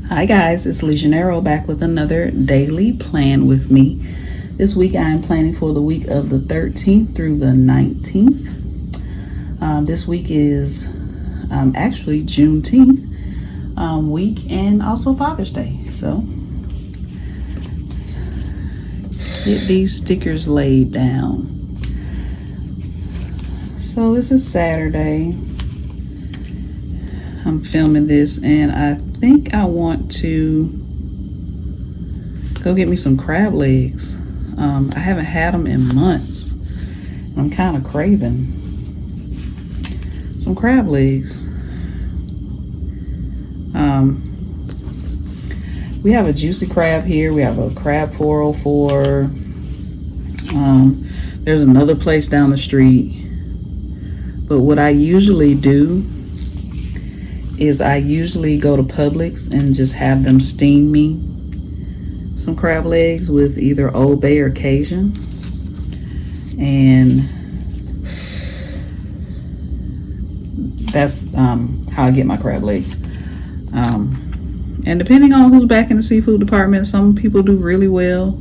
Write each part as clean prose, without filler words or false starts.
Hi guys, it's Legionero back with another daily plan with me. This week I am planning for the week of the 13th through the 19th. This week is actually Juneteenth week and also Father's Day. So get these stickers laid down. So this is Saturday. I'm filming this and I think I want to go get me some crab legs. I haven't had them in months. I'm kind of craving some crab legs. We have a juicy crab here. We have a crab 404. There's another place down the street. But what I usually do is I usually go to Publix and just have them steam me some crab legs with either Old Bay or Cajun. And that's how I get my crab legs. And depending on who's back in the seafood department, some people do really well.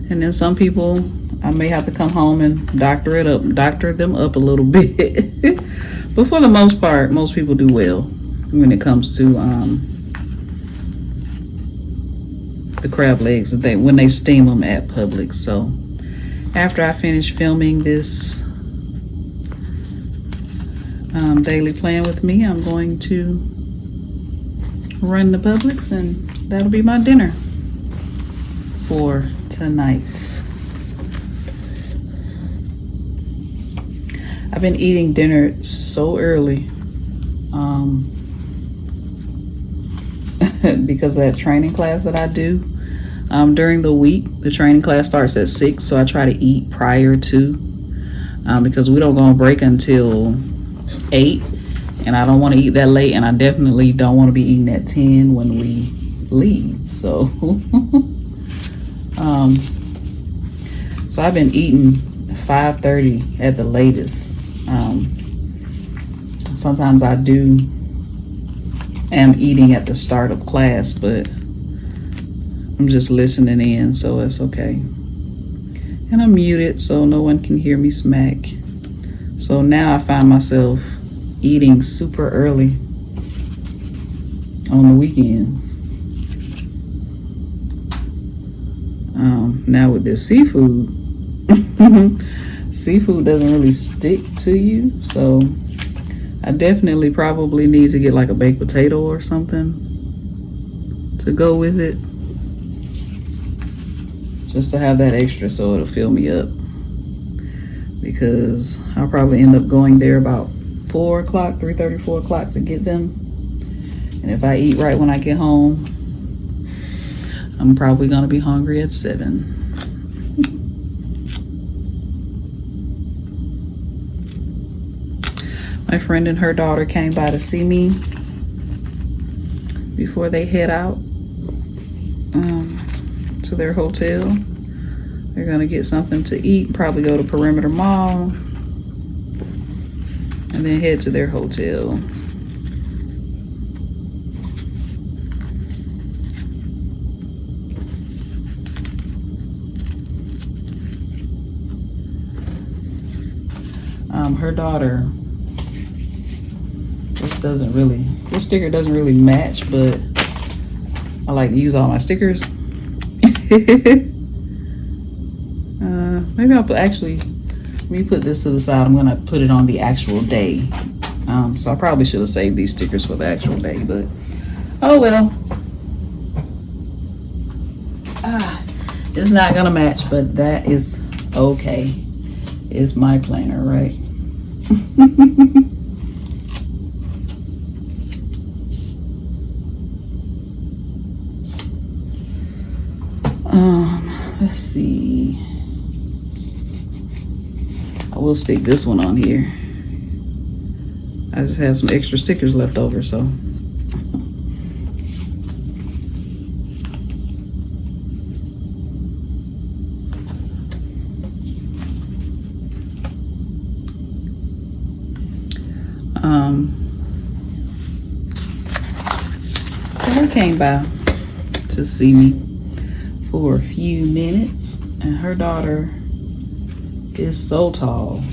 And then some people, I may have to come home and doctor them up a little bit. But for the most part, most people do well when it comes to the crab legs when they steam them at Publix. So after I finish filming this daily plan with me, I'm going to run to Publix and that'll be my dinner for tonight. I've been eating dinner so early because of that training class that I do during the week. The training class starts at 6, so I try to eat prior to because we don't go on break until 8, and I don't want to eat that late, and I definitely don't want to be eating at 10 when we leave. So so I've been eating 5:30 at the latest. Sometimes I am eating at the start of class, but I'm just listening in, so it's okay. And I'm muted so no one can hear me smack. So now I find myself eating super early on the weekends. Now with this seafood, seafood doesn't really stick to you, so I definitely probably need to get like a baked potato or something to go with it, just to have that extra so it'll fill me up, because I'll probably end up going there about 4 o'clock, 3:30, 4 o'clock to get them. And if I eat right when I get home, I'm probably gonna be hungry at 7. My friend and her daughter came by to see me before they head out to their hotel. They're gonna get something to eat, probably go to Perimeter Mall, and then head to their hotel. Her daughter, this sticker doesn't really match, but I like to use all my stickers. Maybe let me put this to the side. I'm gonna put it on the actual day. So I probably should have saved these stickers for the actual day, but oh well. It's not gonna match, but that is okay. It's my planner, right? Let's see. I will stick this one on here. I just had some extra stickers left over, so. So her came by to see me for a few minutes. And her daughter is so tall.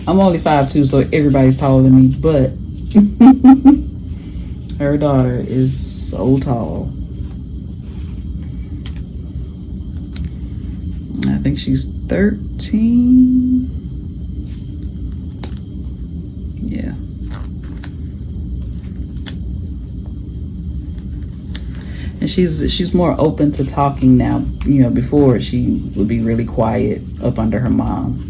I'm only 5'2", so everybody's taller than me, but her daughter is so tall. I think she's 13. Yeah. And she's more open to talking now. You know, before she would be really quiet up under her mom.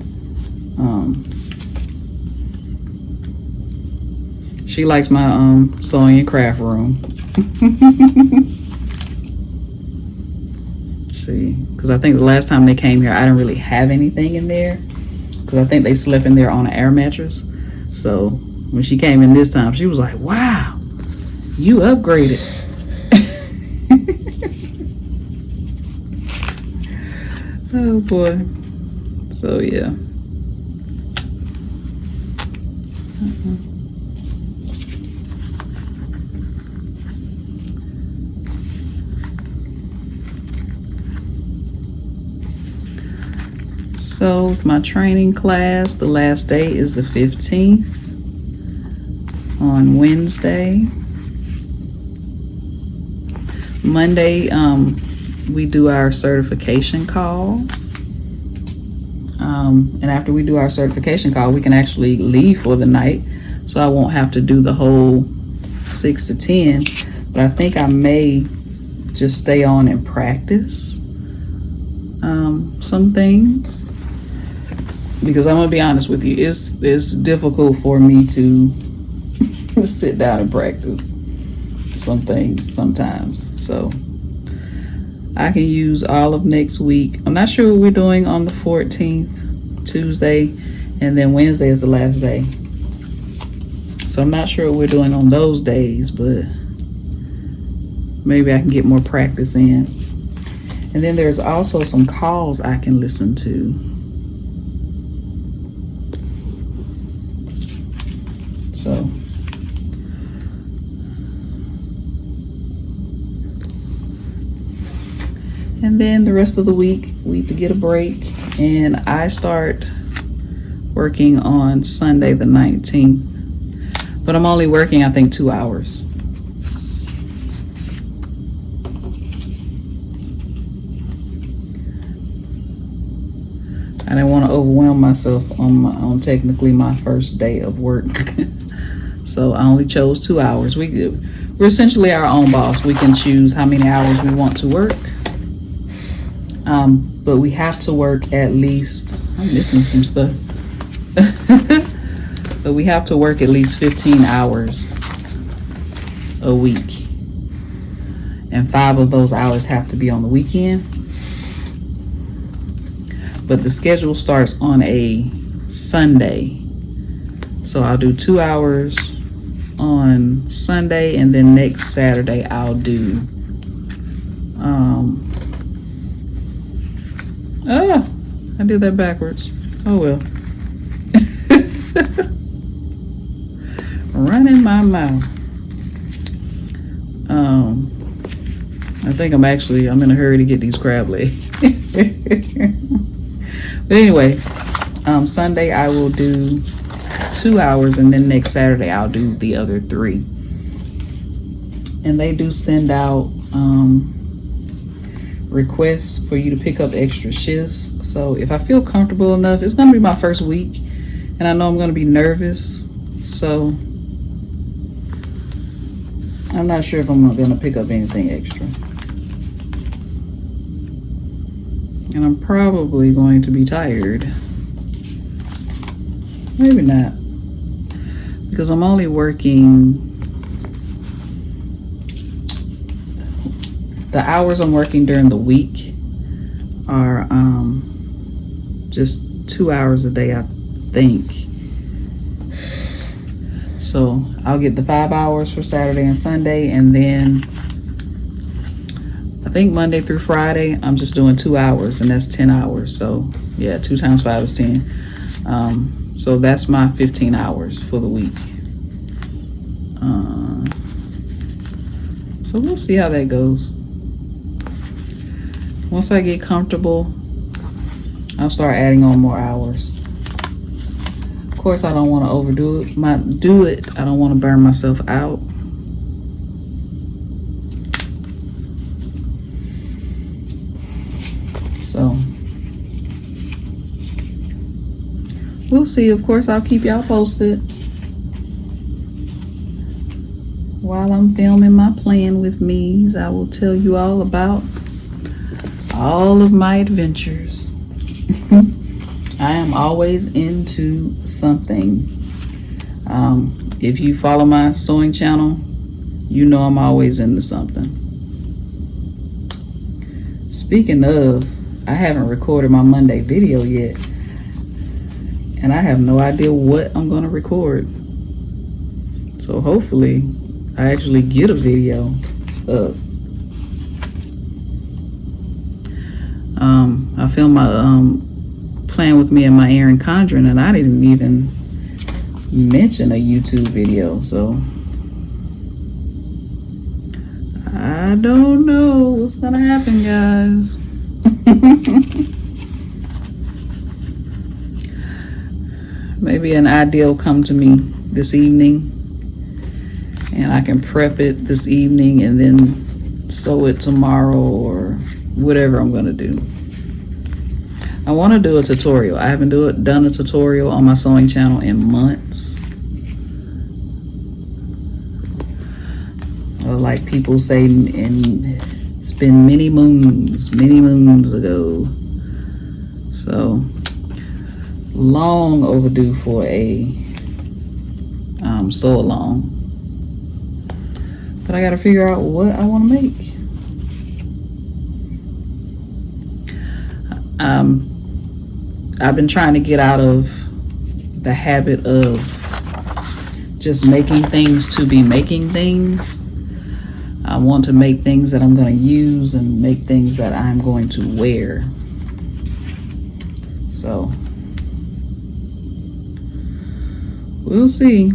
She likes my sewing and craft room. See, because I think the last time they came here, I didn't really have anything in there, because I think they slept in there on an air mattress. So when she came in this time, she was like, "Wow, you upgraded." Oh boy. So yeah. So with my training class, the last day is the 15th on Wednesday. Monday, we do our certification call. And after we do our certification call, we can actually leave for the night. So I won't have to do the whole 6 to 10. But I think I may just stay on and practice some things. Because I'm gonna be honest with you, it's difficult for me to sit down and practice some things sometimes. So I can use all of next week. I'm not sure what we're doing on the 14th, Tuesday, and then Wednesday is the last day. So I'm not sure what we're doing on those days, but maybe I can get more practice in. And then there's also some calls I can listen to. So and then the rest of the week we to get a break, and I start working on Sunday the 19th, but I'm only working I think 2 hours. I didn't want to overwhelm myself on technically my first day of work. So I only chose 2 hours. We're essentially our own boss. We can choose how many hours we want to work. But we have to work at least, I'm missing some stuff. But we have to work at least 15 hours a week. And 5 of those hours have to be on the weekend. But the schedule starts on a Sunday. So I'll do 2 hours on Sunday, and then next Saturday I'll do I did that backwards. Oh well. Running my mouth. I think I'm in a hurry to get these crab legs. But anyway, Sunday I will do 2 hours, and then next Saturday I'll do the other 3. And they do send out requests for you to pick up extra shifts. So if I feel comfortable enough, it's gonna be my first week, and I know I'm gonna be nervous, so I'm not sure if I'm gonna pick up anything extra. And I'm probably going to be tired. Maybe not, because I'm only working, the hours I'm working during the week are just 2 hours a day, I think. So I'll get the 5 hours for Saturday and Sunday, and then I think Monday through Friday I'm just doing 2 hours, and that's 10 hours. So yeah, 2 times 5 is 10. So that's my 15 hours for the week. So we'll see how that goes. Once I get comfortable, I'll start adding on more hours. Of course, I don't want to overdo it. I don't want to burn myself out. So we'll see. Of course, I'll keep y'all posted while I'm filming my plan with me's. I will tell you all about all of my adventures. I am always into something. If you follow my sewing channel, you know I'm always into something. Speaking of, I haven't recorded my Monday video yet, and I have no idea what I'm going to record. So hopefully I actually get a video up. I filmed my Plan With Me and my Erin Condren, and I didn't even mention a YouTube video, so I don't know what's gonna happen, guys. Maybe an idea will come to me this evening, and I can prep it this evening and then sew it tomorrow or whatever I'm gonna do. I want to do a tutorial. I haven't done a tutorial on my sewing channel in months. Like people say, it's been many moons ago. So long overdue for a sew along. But I got to figure out what I want to make. I've been trying to get out of the habit of just making things to be making things. I want to make things that I'm going to use and make things that I'm going to wear. So we'll see.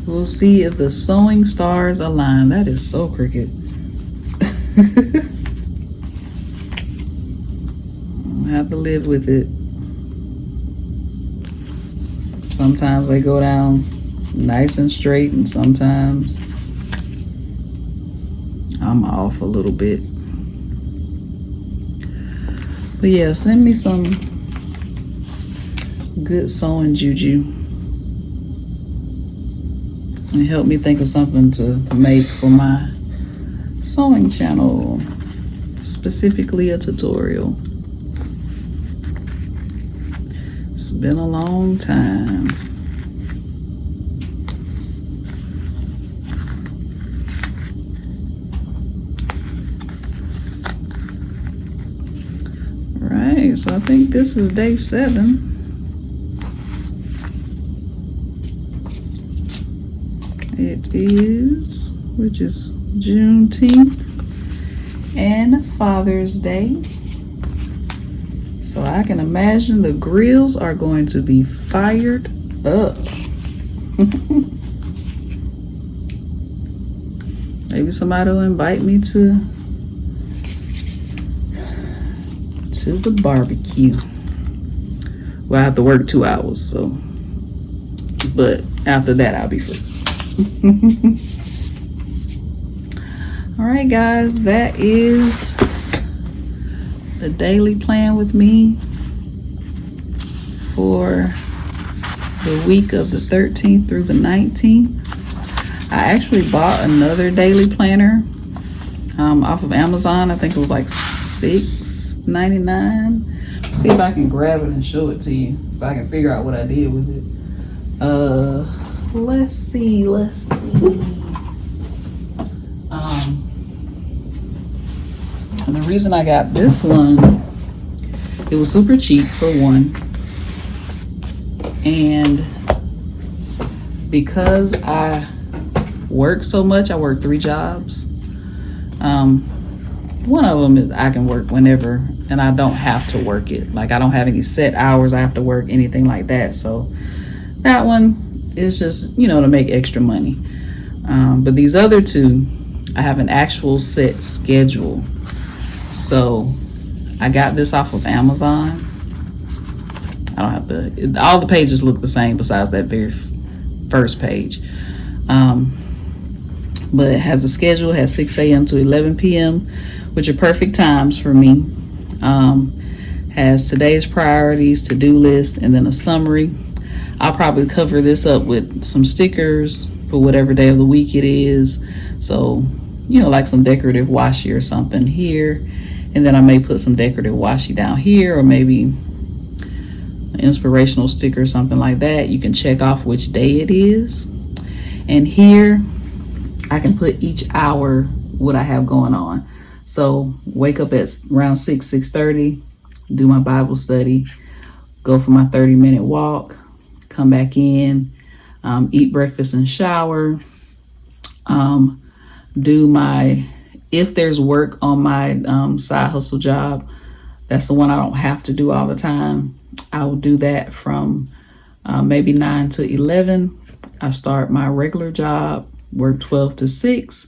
We'll see if the sewing stars align. That is so crooked. Have to live with it. Sometimes they go down nice and straight, and sometimes I'm off a little bit. But yeah, send me some good sewing juju and help me think of something to make for my sewing channel, specifically a tutorial. Been a long time. Right, so I think this is day 7. It is, which is Juneteenth and Father's Day. So I can imagine the grills are going to be fired up. Maybe somebody will invite me to the barbecue. Well, I have to work 2 hours, so. But after that, I'll be free. All right, guys, that is the daily plan with me for the week of the 13th through the 19th. I actually bought another daily planner off of Amazon. I think it was like $6.99. See if I can grab it and show it to you, if I can figure out what I did with it. Let's see. And the reason I got this one, it was super cheap for one, and because I work so much, I work 3 jobs. One of them is I can work whenever, and I don't have to work it. Like, I don't have any set hours I have to work, anything like that. So that one is just, to make extra money. But these other two, I have an actual set schedule. So I got this off of Amazon. I don't have to, all the pages look the same besides that very first page. But it has a schedule, it has 6 a.m. to 11 p.m., which are perfect times for me. Has today's priorities, to-do list, and then a summary. I'll probably cover this up with some stickers for whatever day of the week it is. So, like some decorative washi or something here. And then I may put some decorative washi down here, or maybe an inspirational sticker or something like that. You can check off which day it is. And here, I can put each hour what I have going on. So wake up at around 6:30, do my Bible study, go for my 30-minute walk, come back in, eat breakfast and shower, do my, if there's work on my side hustle job, that's the one I don't have to do all the time. I will do that from maybe 9 to 11. I start my regular job, work 12 to 6,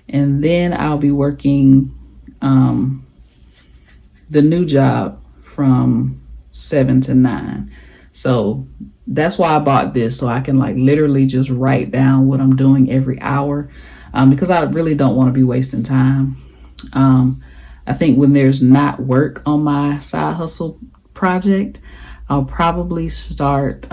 and then I'll be working the new job from 7 to 9. So that's why I bought this, so I can like literally just write down what I'm doing every hour, because I really don't want to be wasting time. I think when there's not work on my side hustle project, I'll probably start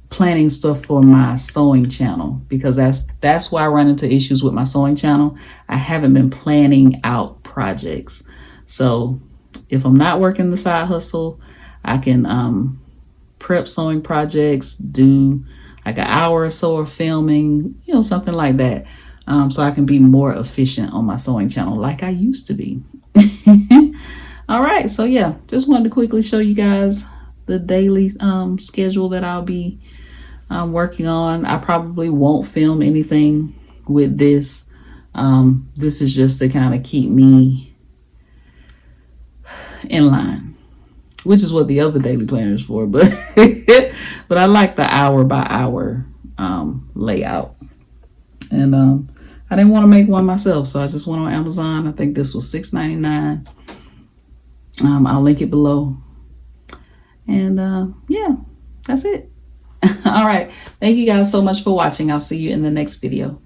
planning stuff for my sewing channel, because that's why I run into issues with my sewing channel. I haven't been planning out projects. So if I'm not working the side hustle, I can prep sewing projects, do like an hour or so of filming, something like that. So I can be more efficient on my sewing channel like I used to be. All right, so yeah, just wanted to quickly show you guys the daily schedule that I'll be working on. I probably won't film anything with this. This is just to kind of keep me in line, which is what the other daily planner is for. But but I like the hour by hour layout, and I didn't want to make one myself, so I just went on Amazon. I think this was $6.99. I'll link it below, and yeah, that's it. All right, thank you guys so much for watching. I'll see you in the next video.